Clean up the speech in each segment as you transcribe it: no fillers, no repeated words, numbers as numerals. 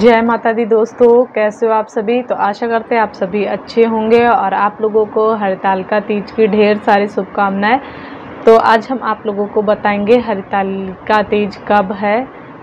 जय माता दी दोस्तों, कैसे हो आप सभी। तो आशा करते हैं आप सभी अच्छे होंगे और आप लोगों को हरितालिका तीज की ढेर सारी शुभकामनाएं। तो आज हम आप लोगों को बताएंगे हरितालिका तीज कब है,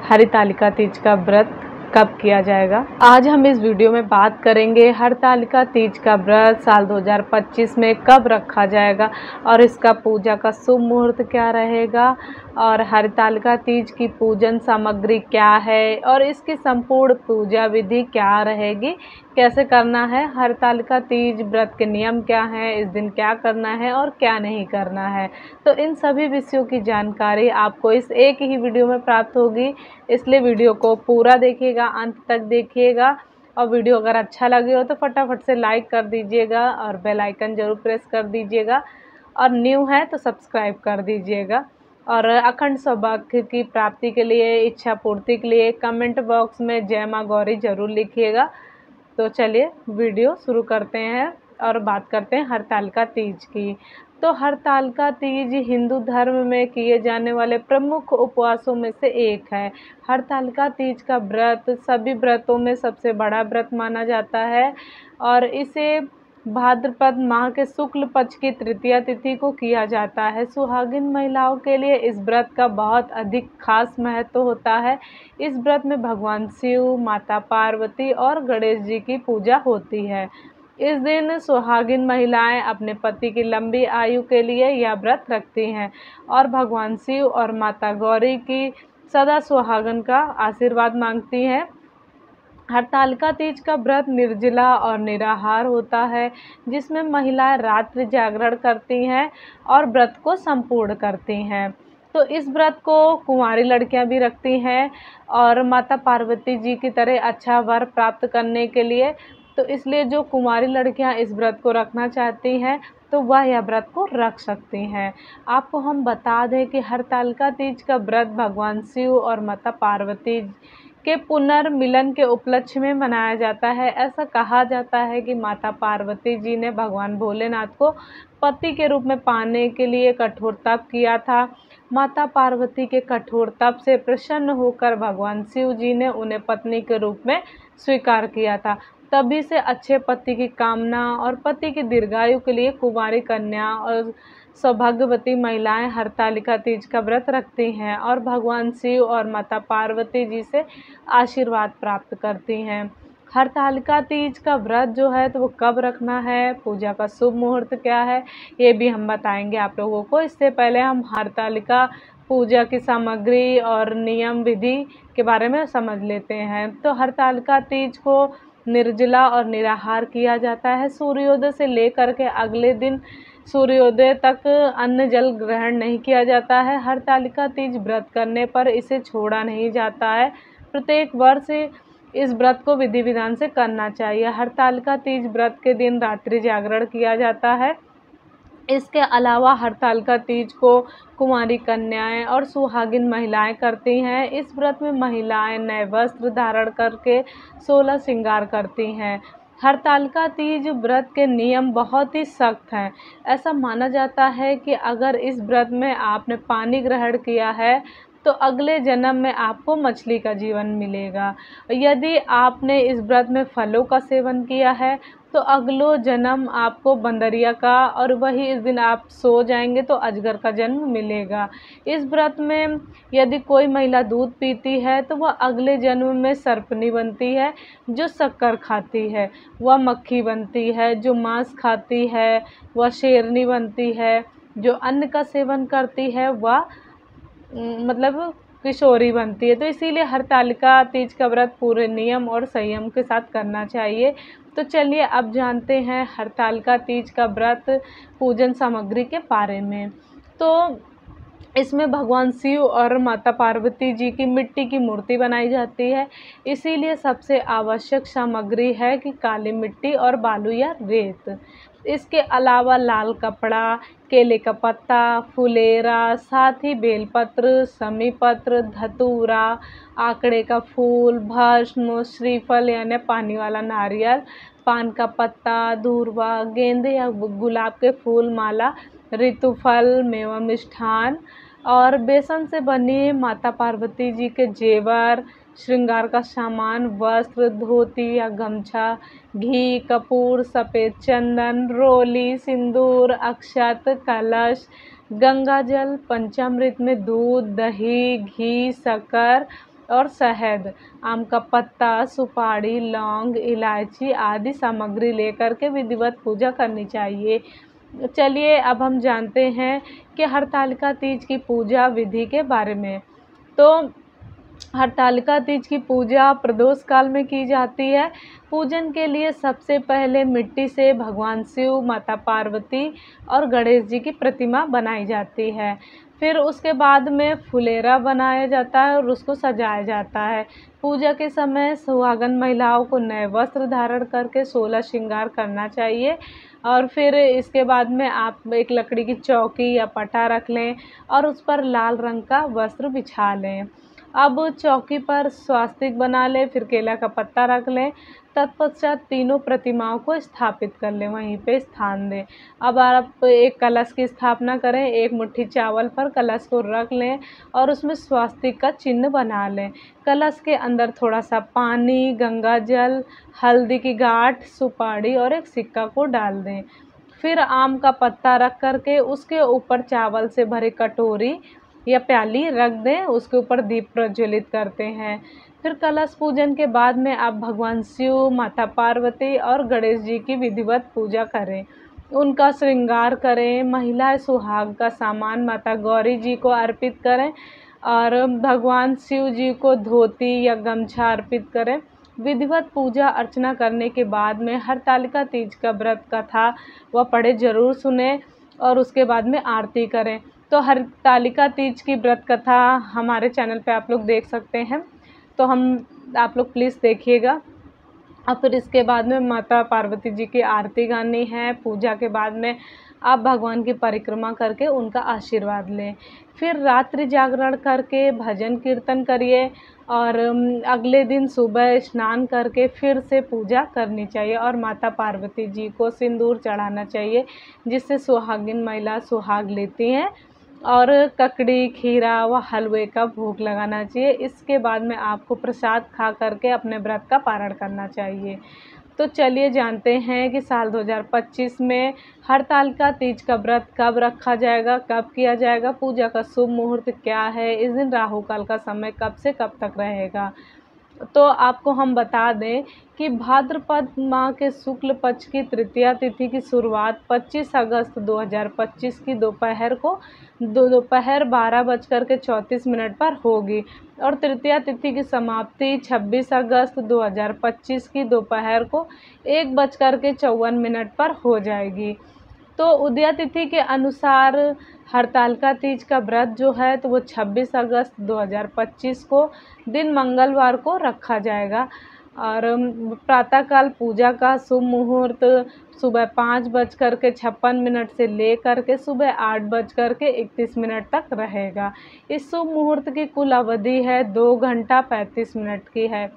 हरितालिका तीज का व्रत कब किया जाएगा। आज हम इस वीडियो में बात करेंगे हरितालिका तीज का व्रत साल 2025 में कब रखा जाएगा और इसका पूजा का शुभ मुहूर्त क्या रहेगा और हरितालिका तीज की पूजन सामग्री क्या है और इसकी संपूर्ण पूजा विधि क्या रहेगी, कैसे करना है, हरितालिका तीज व्रत के नियम क्या हैं, इस दिन क्या करना है और क्या नहीं करना है। तो इन सभी विषयों की जानकारी आपको इस एक ही वीडियो में प्राप्त होगी, इसलिए वीडियो को पूरा देखिएगा, अंत तक देखिएगा। और वीडियो अगर अच्छा लगे हो तो फटाफट से लाइक कर दीजिएगा और बेल आइकन ज़रूर प्रेस कर दीजिएगा और न्यू है तो सब्सक्राइब कर दीजिएगा। और अखंड सौभाग्य की प्राप्ति के लिए, इच्छा पूर्ति के लिए कमेंट बॉक्स में जय माँ गौरी जरूर लिखिएगा। तो चलिए वीडियो शुरू करते हैं और बात करते हैं हरितालिका तीज की। तो हरितालिका तीज हिंदू धर्म में किए जाने वाले प्रमुख उपवासों में से एक है। हरितालिका तीज का व्रत सभी व्रतों में सबसे बड़ा व्रत माना जाता है और इसे भाद्रपद माह के शुक्ल पक्ष की तृतीया तिथि को किया जाता है। सुहागिन महिलाओं के लिए इस व्रत का बहुत अधिक खास महत्व होता है। इस व्रत में भगवान शिव, माता पार्वती और गणेश जी की पूजा होती है। इस दिन सुहागिन महिलाएं अपने पति की लंबी आयु के लिए यह व्रत रखती हैं और भगवान शिव और माता गौरी की सदा सुहागन का आशीर्वाद मांगती हैं। हरितालिका तीज का व्रत निर्जला और निराहार होता है, जिसमें महिलाएं रात्रि जागरण करती हैं और व्रत को संपूर्ण करती हैं। तो इस व्रत को कुंवारी लड़कियां भी रखती हैं और माता पार्वती जी की तरह अच्छा वर प्राप्त करने के लिए। तो इसलिए जो कुंवारी लड़कियां इस व्रत को रखना चाहती हैं तो वह यह व्रत को रख सकती हैं। आपको हम बता दें कि हरितालिका तीज का व्रत भगवान शिव और माता पार्वती के पुनर्मिलन के उपलक्ष्य में मनाया जाता है। ऐसा कहा जाता है कि माता पार्वती जी ने भगवान भोलेनाथ को पति के रूप में पाने के लिए कठोर तप किया था। माता पार्वती के कठोर तप से प्रसन्न होकर भगवान शिव जी ने उन्हें पत्नी के रूप में स्वीकार किया था। तभी से अच्छे पति की कामना और पति की दीर्घायु के लिए कुंवारी कन्या और सौभाग्यवती महिलाएं हरितालिका तीज का व्रत रखती हैं और भगवान शिव और माता पार्वती जी से आशीर्वाद प्राप्त करती हैं। हरितालिका तीज का व्रत जो है तो वो कब रखना है, पूजा का शुभ मुहूर्त क्या है, ये भी हम बताएंगे आप लोगों को। इससे पहले हम हरितालिका पूजा की सामग्री और नियम विधि के बारे में समझ लेते हैं। तो हरितालिका तीज को निर्जला और निराहार किया जाता है। सूर्योदय से लेकर के अगले दिन सूर्योदय तक अन्न जल ग्रहण नहीं किया जाता है। हरितालिका तीज व्रत करने पर इसे छोड़ा नहीं जाता है। प्रत्येक वर्ष इस व्रत को विधि विधान से करना चाहिए। हरितालिका तीज व्रत के दिन रात्रि जागरण किया जाता है। इसके अलावा हरितालिका तीज को कुंवारी कन्याएं और सुहागिन महिलाएं करती हैं। इस व्रत में महिलाएं नए वस्त्र धारण करके 16 श्रृंगार करती हैं। हरितालिका तीज व्रत के नियम बहुत ही सख्त हैं। ऐसा माना जाता है कि अगर इस व्रत में आपने पानी ग्रहण किया है तो अगले जन्म में आपको मछली का जीवन मिलेगा। यदि आपने इस व्रत में फलों का सेवन किया है तो अगलो जन्म आपको बंदरिया का, और वही इस दिन आप सो जाएंगे तो अजगर का जन्म मिलेगा। इस व्रत में यदि कोई महिला दूध पीती है तो वह अगले जन्म में सर्पनी बनती है। जो शक्कर खाती है वह मक्खी बनती है। जो मांस खाती है वह शेरनी बनती है। जो अन्न का सेवन करती है वह मतलब किशोरी बनती है। तो इसीलिए हरितालिका तीज का व्रत पूरे नियम और संयम के साथ करना चाहिए। तो चलिए अब जानते हैं हरितालिका तीज का व्रत पूजन सामग्री के बारे में। तो इसमें भगवान शिव और माता पार्वती जी की मिट्टी की मूर्ति बनाई जाती है। इसीलिए सबसे आवश्यक सामग्री है कि काली मिट्टी और बालू या रेत। इसके अलावा लाल कपड़ा, केले का पत्ता, फुलेरा, साथ ही बेलपत्र, समीपत्र, धतूरा, आकड़े का फूल, भस्म, श्रीफल यानी पानी वाला नारियल, पान का पत्ता, दूर्वा, गेंदे या गुलाब के फूल माला, ऋतुफल, मेवा मिष्ठान और बेसन से बनी माता पार्वती जी के जेवर, श्रृंगार का सामान, वस्त्र, धोती या गमछा, घी, कपूर, सफ़ेद चंदन, रोली, सिंदूर, अक्षत, कलश, गंगा जल, पंचामृत में दूध, दही, घी, शक्कर और शहद, आम का पत्ता, सुपारी, लौंग, इलायची आदि सामग्री लेकर के विधिवत पूजा करनी चाहिए। चलिए अब हम जानते हैं कि हरतालिका तीज की पूजा विधि के बारे में। तो हरतालिका तीज की पूजा प्रदोष काल में की जाती है। पूजन के लिए सबसे पहले मिट्टी से भगवान शिव, माता पार्वती और गणेश जी की प्रतिमा बनाई जाती है। फिर उसके बाद में फुलेरा बनाया जाता है और उसको सजाया जाता है। पूजा के समय सुहागन महिलाओं को नए वस्त्र धारण करके 16 श्रृंगार करना चाहिए। और फिर इसके बाद में आप एक लकड़ी की चौकी या पटा रख लें और उस पर लाल रंग का वस्त्र बिछा लें। अब चौकी पर स्वास्तिक बना लें, फिर केला का पत्ता रख लें। तत्पश्चात तीनों प्रतिमाओं को स्थापित कर लें, वहीं पे स्थान दें। अब आप एक कलश की स्थापना करें, एक मुट्ठी चावल पर कलश को रख लें और उसमें स्वास्तिक का चिन्ह बना लें। कलश के अंदर थोड़ा सा पानी, गंगा जल, हल्दी की गांठ, सुपारी और एक सिक्का को डाल दें। फिर आम का पत्ता रख करके उसके ऊपर चावल से भरी कटोरी या प्याली रख दें, उसके ऊपर दीप प्रज्वलित करते हैं। फिर कलश पूजन के बाद में आप भगवान शिव, माता पार्वती और गणेश जी की विधिवत पूजा करें, उनका श्रृंगार करें। महिलाएं सुहाग का सामान माता गौरी जी को अर्पित करें और भगवान शिव जी को धोती या गमछा अर्पित करें। विधिवत पूजा अर्चना करने के बाद में हरतालिका तीज का व्रत कथा वह पढ़े जरूर सुने और उसके बाद में आरती करें। तो हरतालिका तीज की व्रत कथा हमारे चैनल पे आप लोग देख सकते हैं, तो आप लोग प्लीज़ देखिएगा। और फिर इसके बाद में माता पार्वती जी की आरती गानी है। पूजा के बाद में आप भगवान की परिक्रमा करके उनका आशीर्वाद लें। फिर रात्रि जागरण करके भजन कीर्तन करिए और अगले दिन सुबह स्नान करके फिर से पूजा करनी चाहिए और माता पार्वती जी को सिंदूर चढ़ाना चाहिए, जिससे सुहागिन महिला सुहाग लेती हैं। और ककड़ी, खीरा व हलवे का भोग लगाना चाहिए। इसके बाद में आपको प्रसाद खा करके अपने व्रत का पारण करना चाहिए। तो चलिए जानते हैं कि साल 2025 में हरतालिका तीज का व्रत कब रखा जाएगा, कब किया जाएगा, पूजा का शुभ मुहूर्त क्या है, इस दिन राहु काल का समय कब से कब तक रहेगा। तो आपको हम बता दें कि भाद्रपद माह के शुक्ल पक्ष की तृतीया तिथि की शुरुआत 25 अगस्त 2025 की दोपहर को दोपहर 12:34 पर होगी और तृतीया तिथि की समाप्ति 26 अगस्त 2025 की दोपहर को 1:54 पर हो जाएगी। तो उदया तिथि के अनुसार हरतालिका तीज का व्रत जो है तो वो 26 अगस्त 2025 को दिन मंगलवार को रखा जाएगा। और प्रातःकाल पूजा का शुभ मुहूर्त सुबह 5:56 से लेकर के सुबह 8:31 तक रहेगा। इस शुभ मुहूर्त की कुल अवधि है 2 घंटा 35 मिनट की है।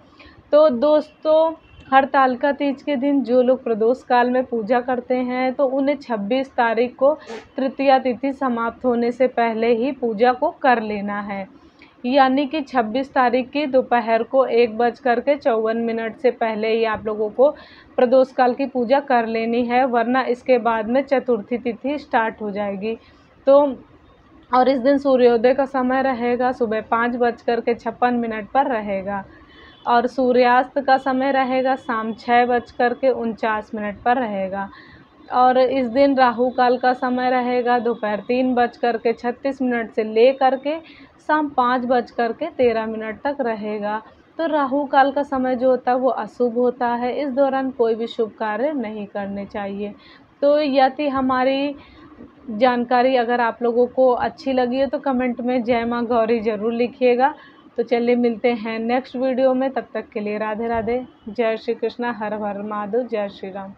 तो दोस्तों, हरतालिका तीज के दिन जो लोग प्रदोष काल में पूजा करते हैं तो उन्हें 26 तारीख को तृतीया तिथि समाप्त होने से पहले ही पूजा को कर लेना है, यानी कि 26 तारीख की दोपहर को 1:54 से पहले ही आप लोगों को प्रदोष काल की पूजा कर लेनी है, वरना इसके बाद में चतुर्थी तिथि स्टार्ट हो जाएगी। तो और इस दिन सूर्योदय का समय रहेगा सुबह 5:56 पर रहेगा और सूर्यास्त का समय रहेगा शाम 6:49 पर रहेगा। और इस दिन राहु काल का समय रहेगा दोपहर 3:36 से ले करके शाम 5:13 तक रहेगा। तो राहु काल का समय जो होता है वो अशुभ होता है, इस दौरान कोई भी शुभ कार्य नहीं करने चाहिए। तो यदि हमारी जानकारी अगर आप लोगों को अच्छी लगी है तो कमेंट में जय माँ गौरी ज़रूर लिखिएगा। तो चलिए मिलते हैं नेक्स्ट वीडियो में, तब तक के लिए राधे राधे, जय श्री कृष्णा, हर हर महादेव, जय श्री राम।